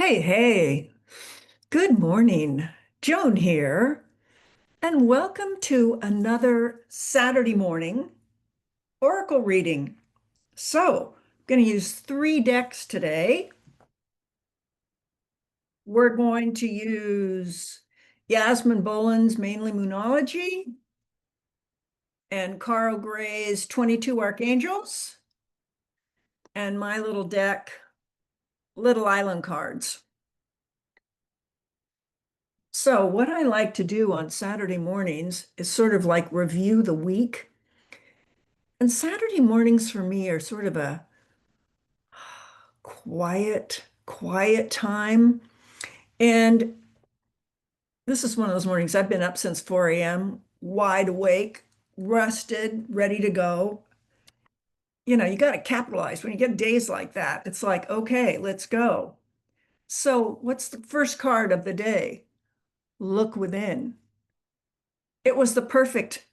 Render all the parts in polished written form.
Hey, hey, good morning. Joan here, and welcome to another Saturday morning Oracle reading. So, I'm going to use three decks today. We're going to use Yasmin Boland's mainly Moonology and Carl Gray's 22 Archangels and my little deck, Little Island cards. So, what I like to do on Saturday mornings is sort of like review the week. And Saturday mornings for me are sort of a quiet time. And this is one of those mornings I've been up since 4 a.m., wide awake, rested, ready to go. You got to capitalize when you get days like that. It's like, okay, let's go. So, what's the first card of the day? Look within. It was the perfect.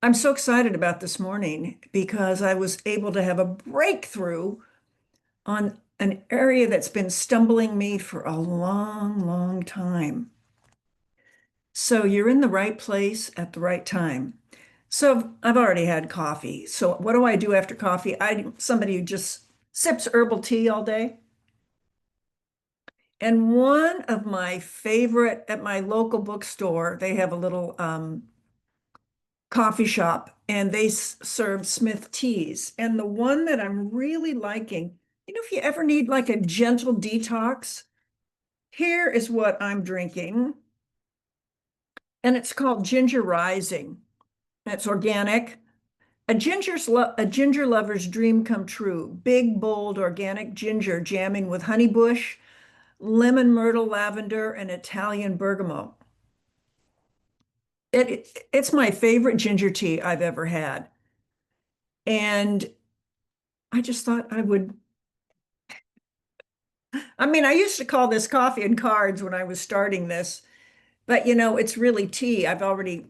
I'm so excited about this morning because I was able to have a breakthrough on an area that's been stumbling me for a long time. So you're in the right place at the right time. So I've already had coffee. So what do I do after coffee? I'm somebody who just sips herbal tea all day. And one of my favorite at my local bookstore, they have a little coffee shop and they serve Smith teas. And the one that I'm really liking, if you ever need like a gentle detox, here is what I'm drinking, and it's called Ginger Rising. It's organic. A ginger lover's dream come true. Big, bold, organic ginger jamming with honeybush, lemon, myrtle, lavender, and Italian bergamot. It's my favorite ginger tea I've ever had. And I just thought I used to call this coffee and cards when I was starting this, but it's really tea. I've already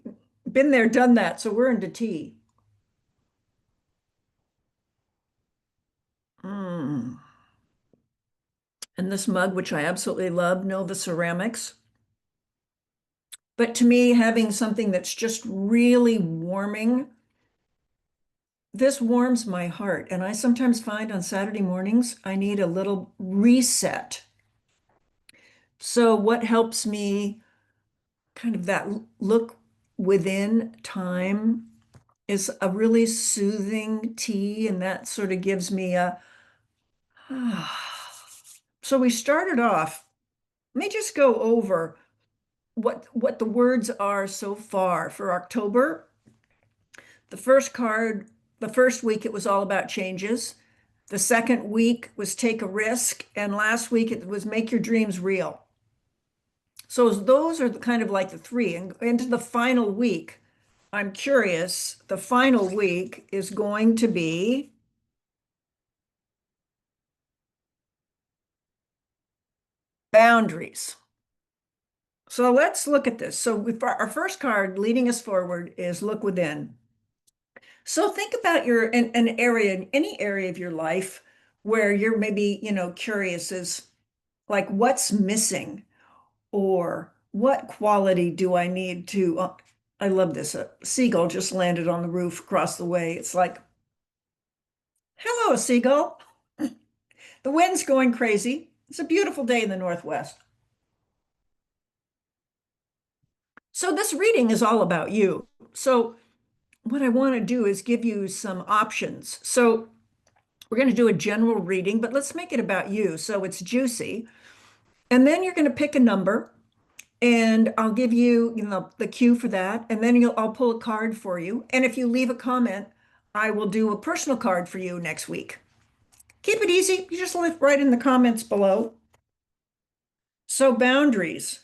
been there, done that. So we're into tea. Mm. And this mug, which I absolutely love, Nova Ceramics. But to me, having something that's just really warming, this warms my heart. And I sometimes find on Saturday mornings, I need a little reset. So, what helps me kind of that look within time is a really soothing tea. And that sort of gives me a, so we started off, let me just go over what the words are so far for October. The first card, the first week, it was all about changes. The second week was take a risk. And last week, it was make your dreams real. So those are kind of like the three. And into the final week, I'm curious, the final week is going to be boundaries. So let's look at this. So our first card leading us forward is look within. So think about an area, in any area of your life where you're maybe, curious is like what's missing or what quality do I need to, I love this. A seagull just landed on the roof across the way. It's like, hello, seagull. The wind's going crazy. It's a beautiful day in the Northwest. So this reading is all about you. So what I want to do is give you some options. So we're going to do a general reading, but let's make it about you. So it's juicy. And then you're going to pick a number and I'll give you, the cue for that. And then I'll pull a card for you. And if you leave a comment, I will do a personal card for you next week. Keep it easy. You just live right in the comments below. So boundaries.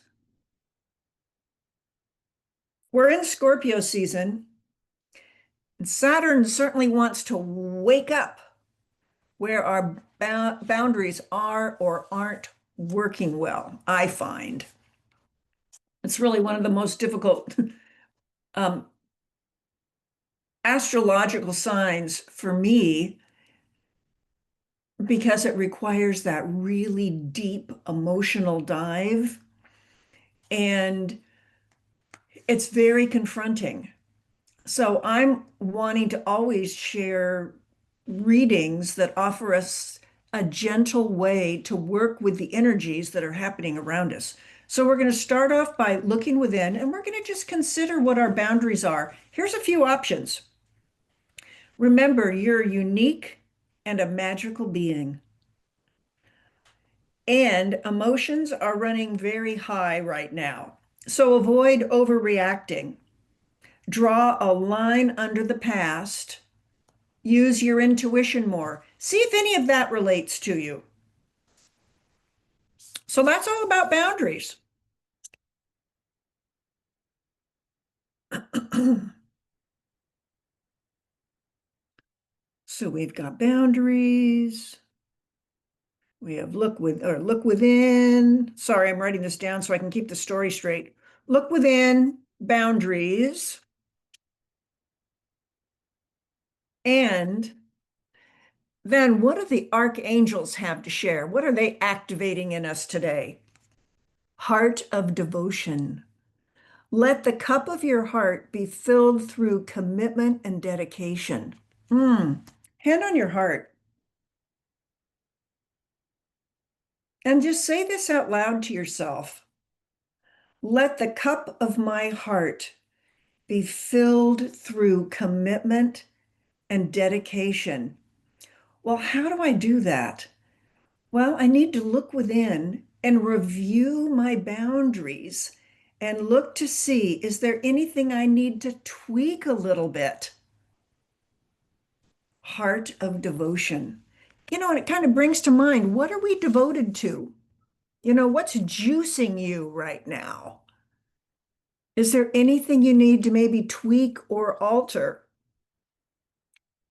We're in Scorpio season. And Saturn certainly wants to wake up where our boundaries are or aren't working well, I find. It's really one of the most difficult um, astrological signs for me because it requires that really deep emotional dive. And it's very confronting. So I'm wanting to always share readings that offer us a gentle way to work with the energies that are happening around us. So we're going to start off by looking within and we're going to just consider what our boundaries are. Here's a few options. Remember, you're unique and a magical being. And emotions are running very high right now. So avoid overreacting. Draw a line under the past. Use your intuition more. See if any of that relates to you. So that's all about boundaries. So we've got boundaries. We have look within. Sorry, I'm writing this down so I can keep the story straight. Look within, boundaries, and then what do the archangels have to share? What are they activating in us today? Heart of devotion. Let the cup of your heart be filled through commitment and dedication. Mm. Hand on your heart and just say this out loud to yourself. Let the cup of my heart be filled through commitment and dedication. Well, how do I do that? Well, I need to look within and review my boundaries and look to see, is there anything I need to tweak a little bit? Heart of devotion. And it kind of brings to mind, what are we devoted to? What's juicing you right now? Is there anything you need to maybe tweak or alter?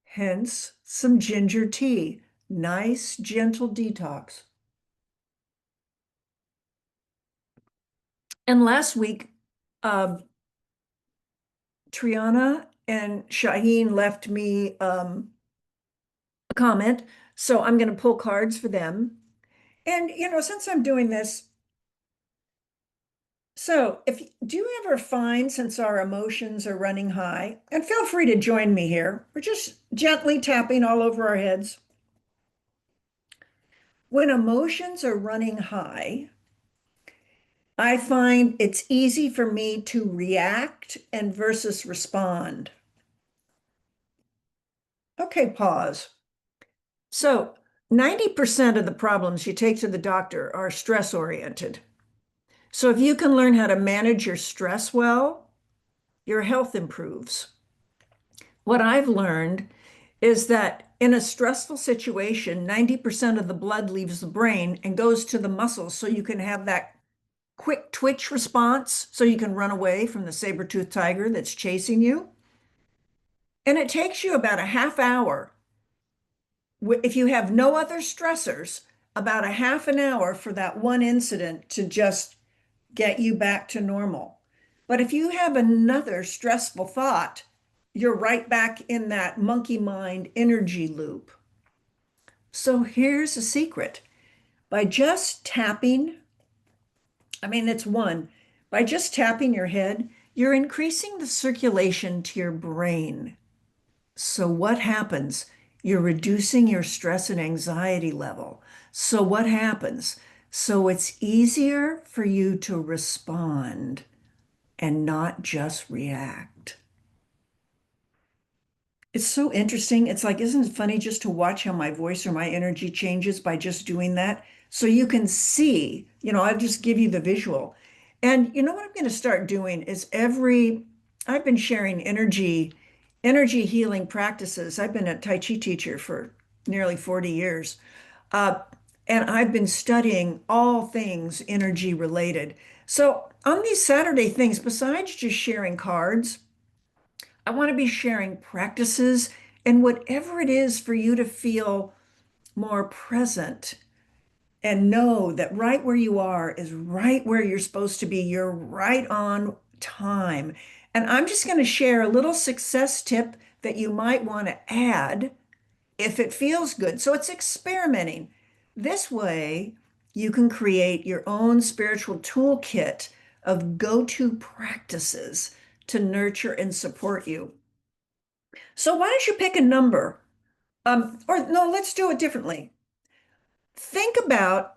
Hence, some ginger tea. Nice, gentle detox. And last week, um, Triana and Shaheen left me a comment. So I'm going to pull cards for them. And, since I'm doing this, so if do you ever find, since our emotions are running high, and feel free to join me here, we're just gently tapping all over our heads. When emotions are running high, I find it's easy for me to react and versus respond. Okay, pause. So 90% of the problems you take to the doctor are stress oriented. So if you can learn how to manage your stress well, your health improves. What I've learned is that in a stressful situation, 90% of the blood leaves the brain and goes to the muscles so you can have that quick twitch response so you can run away from the saber-toothed tiger that's chasing you. And it takes you about a half hour, if you have no other stressors, about a half an hour for that one incident to just get you back to normal. But if you have another stressful thought, you're right back in that monkey mind energy loop. So here's a secret. By just tapping, it's one, by just tapping your head, you're increasing the circulation to your brain. So what happens? You're reducing your stress and anxiety level. So what happens? So it's easier for you to respond and not just react. It's so interesting. It's like, isn't it funny just to watch how my voice or my energy changes by just doing that? So you can see, I'll just give you the visual. And what I'm going to start doing is I've been sharing energy healing practices. I've been a Tai Chi teacher for nearly 40 years. Uh, and I've been studying all things energy related. So on these Saturday things, besides just sharing cards, I want to be sharing practices and whatever it is for you to feel more present and know that right where you are is right where you're supposed to be. You're right on time. And I'm just going to share a little success tip that you might want to add if it feels good. So it's experimenting. This way, you can create your own spiritual toolkit of go-to practices to nurture and support you. So why don't you pick a number? Or no, let's do it differently. Think about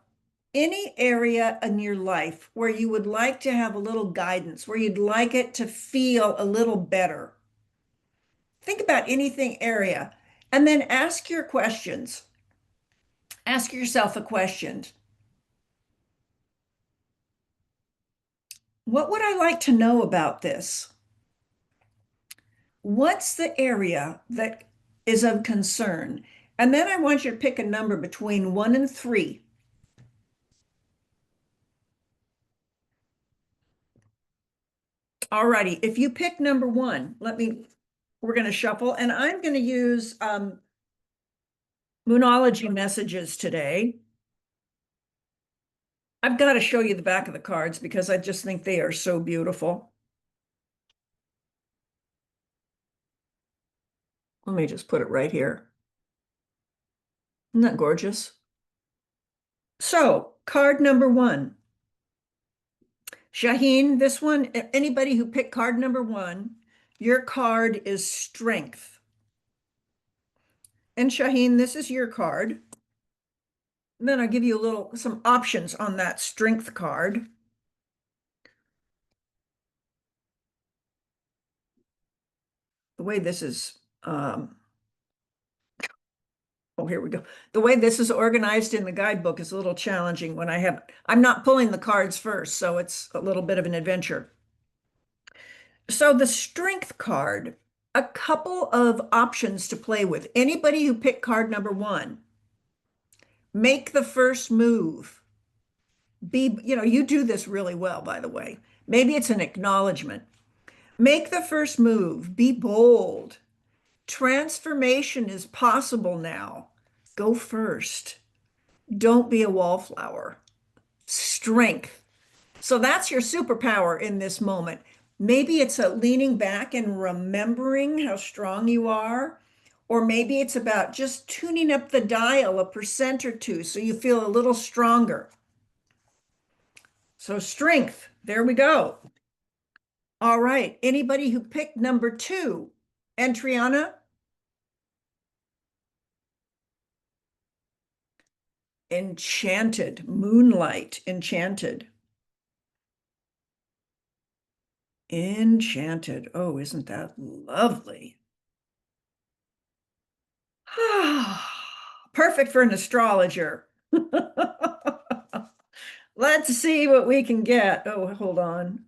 any area in your life where you would like to have a little guidance, where you'd like it to feel a little better. Think about anything area and then ask your questions. Ask yourself a question. What would I like to know about this? What's the area that is of concern? And then I want you to pick a number between 1 and 3. Alrighty, if you pick number 1, we're going to shuffle, and I'm going to use Moonology messages today. I've got to show you the back of the cards because I just think they are so beautiful. Let me just put it right here. Isn't that gorgeous? So, card number 1. Shaheen, this one, anybody who picked card number 1, your card is strength. And Shaheen, this is your card. And then I'll give you some options on that strength card. The way this is, oh, here we go. The way this is organized in the guidebook is a little challenging when I'm not pulling the cards first, so it's a little bit of an adventure. So the strength card, a couple of options to play with. Anybody who picked card number 1, make the first move. You do this really well, by the way. Maybe it's an acknowledgement. Make the first move. Be bold. Transformation is possible now. Go first. Don't be a wallflower. Strength. So that's your superpower in this moment. Maybe it's a leaning back and remembering how strong you are, or maybe it's about just tuning up the dial 1% or 2 so you feel a little stronger. So strength, there we go. All right, anybody who picked number 2, and Triana? Enchanted, moonlight, enchanted. Enchanted. Oh, isn't that lovely? Perfect for an astrologer. Let's see what we can get. Oh, hold on.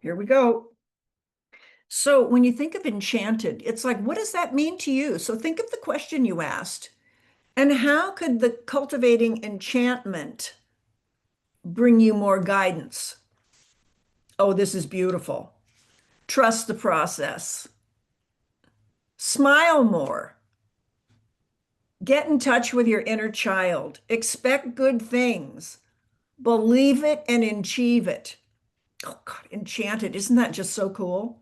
Here we go. So when you think of enchanted, it's like, what does that mean to you? So think of the question you asked. And how could the cultivating enchantment bring you more guidance? Oh, this is beautiful. Trust the process. Smile more. Get in touch with your inner child. Expect good things. Believe it and achieve it. Oh, God, enchanted. Isn't that just so cool?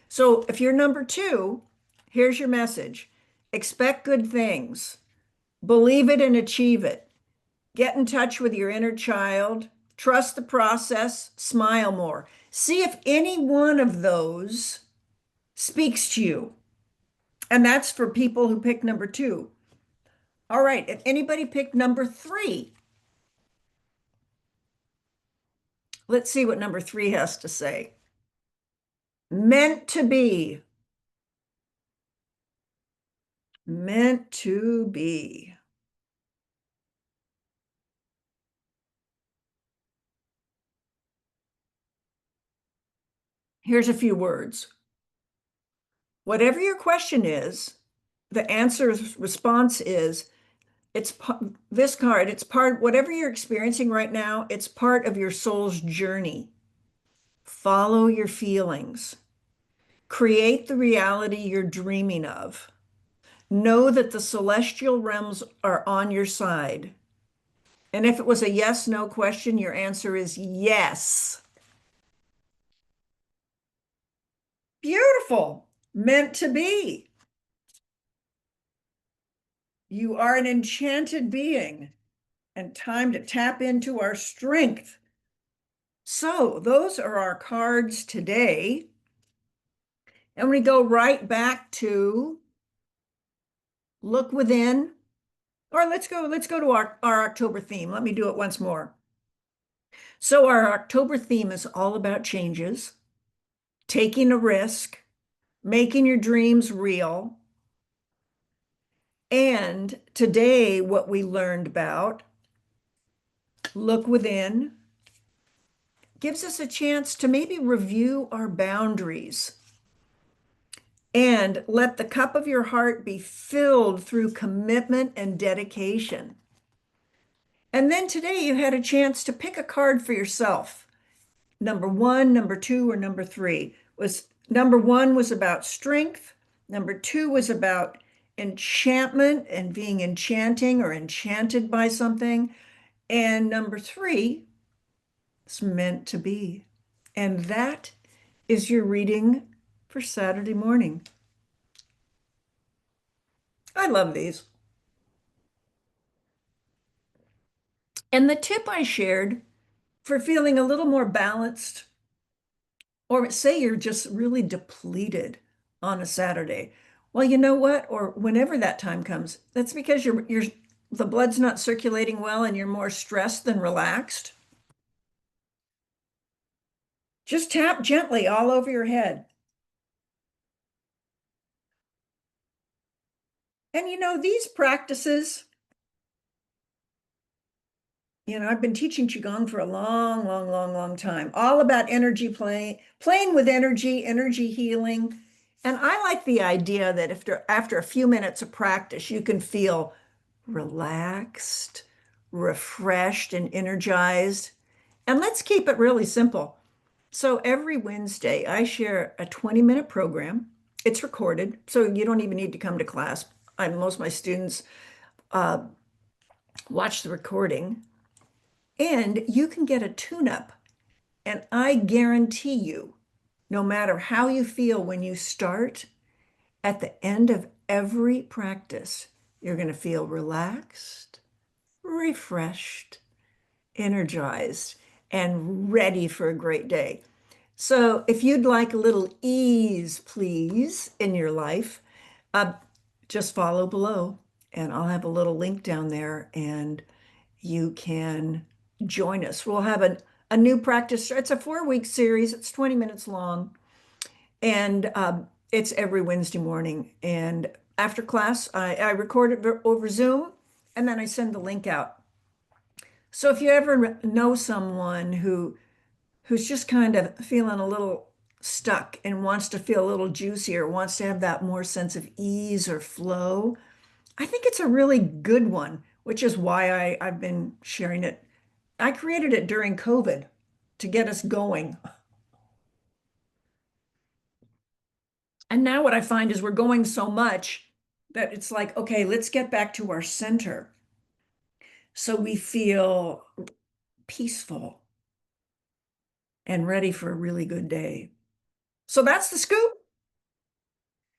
So if you're number 2, here's your message. Expect good things. Believe it and achieve it. Get in touch with your inner child. Trust the process. Smile more. See if any one of those speaks to you. And that's for people who pick number 2. All right. If anybody picked number 3, let's see what number 3 has to say. Meant to be. Meant to be. Here's a few words. Whatever your question is, the answer's response is, this card, it's part, whatever you're experiencing right now, it's part of your soul's journey. Follow your feelings. Create the reality you're dreaming of. Know that the celestial realms are on your side. And if it was a yes, no question, your answer is yes. Beautiful. Meant to be. You are an enchanted being and time to tap into our strength. So, those are our cards today. And we go right back to look within, or let's go to our October theme. Let me do it once more. So, our October theme is all about changes, taking a risk, making your dreams real. And today, what we learned about look within gives us a chance to maybe review our boundaries and let the cup of your heart be filled through commitment and dedication. And then today you had a chance to pick a card for yourself. Number one, number two, or number three. Was number one was about strength. Number two was about enchantment and being enchanting or enchanted by something. And number three is meant to be. And that is your reading for Saturday morning. I love these. And the tip I shared for feeling a little more balanced, or say you're just really depleted on a Saturday. Well, you know what? Or whenever that time comes, that's because you're the blood's not circulating well and you're more stressed than relaxed. Just tap gently all over your head. And these practices, I've been teaching Qigong for a long, long, long, long time, all about energy playing with energy healing. And I like the idea that after a few minutes of practice, you can feel relaxed, refreshed, and energized. And let's keep it really simple. So every Wednesday, I share a 20-minute program. It's recorded, so you don't even need to come to class. Most of my students uh, watch the recording, and you can get a tune-up. And I guarantee you, no matter how you feel when you start, at the end of every practice, you're going to feel relaxed, refreshed, energized, and ready for a great day. So if you'd like a little ease, please, in your life, uh, just follow below and I'll have a little link down there and you can join us. We'll have a new practice. It's a 4-week series. It's 20 minutes long and it's every Wednesday morning. And after class, I record it over Zoom and then I send the link out. So if you ever know someone who's just kind of feeling a little stuck and wants to feel a little juicier, wants to have that more sense of ease or flow, I think it's a really good one, which is why I've been sharing it. I created it during COVID to get us going. And now what I find is we're going so much that it's like, okay, let's get back to our center so we feel peaceful and ready for a really good day. So that's the scoop.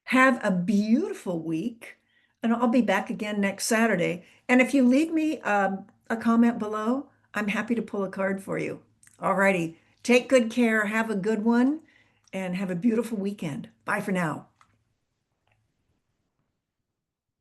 Have a beautiful week, and I'll be back again next Saturday. And if you leave me a comment below, I'm happy to pull a card for you. All righty. Take good care. Have a good one, and have a beautiful weekend. Bye for now.